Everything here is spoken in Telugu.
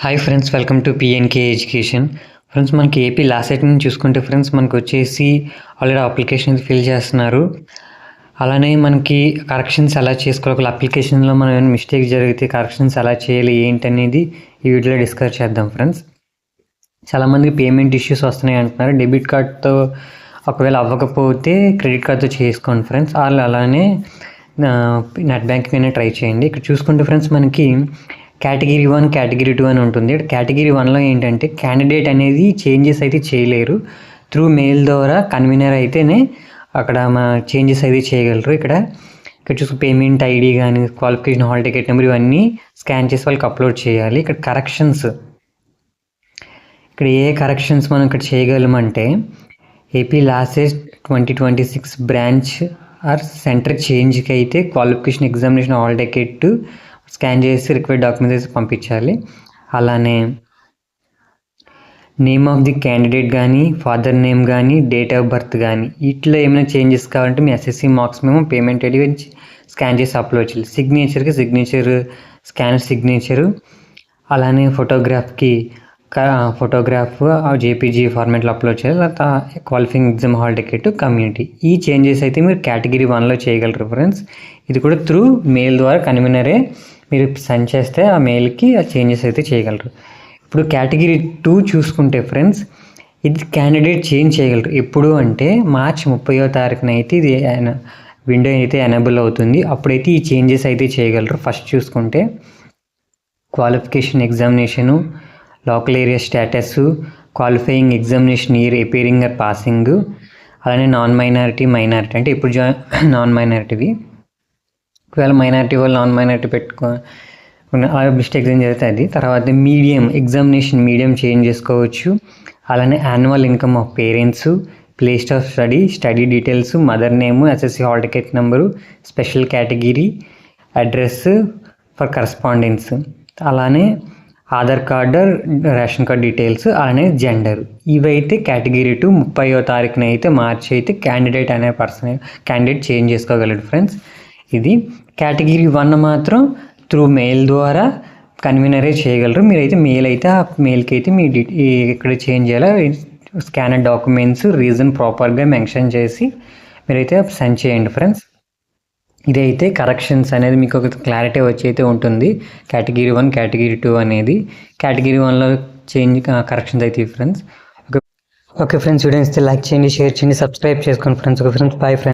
Hi friends, welcome to PNK education. Friends, మనకి ఏపీ లాస్ట్ సెట్ నుంచి చూసుకుంటే ఫ్రెండ్స్ మనకు వచ్చేసి ఆల్రెడీ అప్లికేషన్ ఫిల్ చేస్తున్నారు. అలానే మనకి కరెక్షన్స్ ఎలా చేసుకోవాలి, అప్లికేషన్లో మనం ఏమైనా మిస్టేక్ జరిగితే కరెక్షన్స్ ఎలా చేయాలి ఏంటనేది ఈ వీడియోలో డిస్కస్ చేద్దాం ఫ్రెండ్స్. చాలామందికి పేమెంట్ ఇష్యూస్ వస్తున్నాయి అంటున్నారు. డెబిట్ కార్డ్తో ఒకవేళ అవ్వకపోతే క్రెడిట్ కార్డ్తో చేసుకోండి ఫ్రెండ్స్. అలానే నెట్ బ్యాంకింగ్ అయినా ట్రై చేయండి. ఇక్కడ చూసుకుంటే ఫ్రెండ్స్ మనకి కేటగిరీ 1, కేటగిరీ 2 అని ఉంటుంది. కేటగిరీ 1లో ఏంటంటే క్యాండిడేట్ అనేది చేంజెస్ అయితే చేయలేరు. త్రూ మెయిల్ ద్వారా కన్వీనర్ అయితేనే అక్కడ చేంజెస్ అయితే చేయగలరు. ఇక్కడ చూసి పేమెంట్ ఐడి కానీ, క్వాలిఫికేషన్, హాల్ టికెట్ నెంబర్ ఇవన్నీ స్కాన్ చేసి వాళ్ళకి అప్లోడ్ చేయాలి. ఇక్కడ కరెక్షన్స్, ఇక్కడ ఏ కరెక్షన్స్ మనం ఇక్కడ చేయగలమంటే AP last 2026 branch or centre చేంజ్కి అయితే qualification, examination, hall ticket scan చేసి రిక్వైర్డ్ డాక్యుమెంట్స్ వేసి పంపించాలి. అలానే నేమ్ ఆఫ్ ది క్యాండిడేట్ కానీ, ఫాదర్ నేమ్ కానీ, డేట్ ఆఫ్ బర్త్ కానీ వీటిలో ఏమైనా చేంజెస్ కావాలంటే మీ ఎస్ఎస్సి మార్క్స్ మేము పేమెంట్ ఐడి స్కాన్ చేసి అప్లోడ్ చేయాలి. సిగ్నేచర్కి సిగ్నేచర్, స్కానర్ సిగ్నేచరు, అలానే ఫోటోగ్రాఫ్కి ఫోటోగ్రాఫ్ జేపీజీ ఫార్మాట్లో అప్లోడ్ చేయాలి. తర్వాత qualifying exam, hall ticket, community. ఈ చేంజెస్ అయితే మీరు కేటగిరీ 1లో చేయగలరు ఫ్రెండ్స్. ఇది కూడా త్రూ మెయిల్ ద్వారా కన్వీనరే మీరు సెండ్ చేస్తే ఆ మెయిల్కి ఆ చేంజెస్ అయితే చేయగలరు. ఇప్పుడు కేటగిరీ 2 చూసుకుంటే ఫ్రెండ్స్ ఇది క్యాండిడేట్ చేంజ్ చేయగలరు. ఎప్పుడు అంటే మార్చి 30వ తారీఖున అయితే ఇది విండో అయితే ఎనేబుల్ అవుతుంది. అప్పుడైతే ఈ చేంజెస్ అయితే చేయగలరు. ఫస్ట్ చూసుకుంటే qualification, examination, local area status, qualifying examination year, appearing or passing, అలానే నాన్ మైనారిటీ, మైనారిటీ అంటే ఇప్పుడు నాన్ మైనారిటీవి. ఒకవేళ మైనారిటీ వాళ్ళు నాన్ మైనారిటీ మిస్టేక్ ఏం జరిగితే అది. తర్వాత మీడియం, ఎగ్జామినేషన్ మీడియం చేంజ్ చేసుకోవచ్చు. అలానే annual income of parents, place of study, study details, mother name, SSC hall ticket number, special category, address for correspondence, అలానే Aadhaar card, ration card details, అలానే జెండర్. ఇవైతే కేటగిరీ 2 30వ తారీఖున అయితే మార్చి అయితే క్యాండిడేట్ అనే క్యాండిడేట్ చేంజ్ చేసుకోగలడు ఫ్రెండ్స్. ఇది కేటగిరీ 1 మాత్రం త్రూ మెయిల్ ద్వారా కన్వీనరే చేయగలరు. మీరైతే మెయిల్ అయితే ఆ మెయిల్కి అయితే మీ ఇక్కడ చేంజ్ చేయాలి. స్కానర్ డాక్యుమెంట్స్, రీజన్ ప్రాపర్గా మెన్షన్ చేసి మీరైతే సెండ్ చేయండి ఫ్రెండ్స్. ఇదైతే కరెక్షన్స్ అనేది మీకు ఒక క్లారిటీ వచ్చి అయితే ఉంటుంది. కేటగిరీ 1, కేటగిరీ 2 అనేది. కేటగిరీ 1లో చేంజ్ కరెక్షన్స్ అయితే ఫ్రెండ్స్. ఓకే ఫ్రెండ్స్, వీడియో ఇస్తే లైక్ చేయండి, షేర్ చేయండి, సబ్స్క్రైబ్ చేసుకోండి friends. Okay friends, bye friends.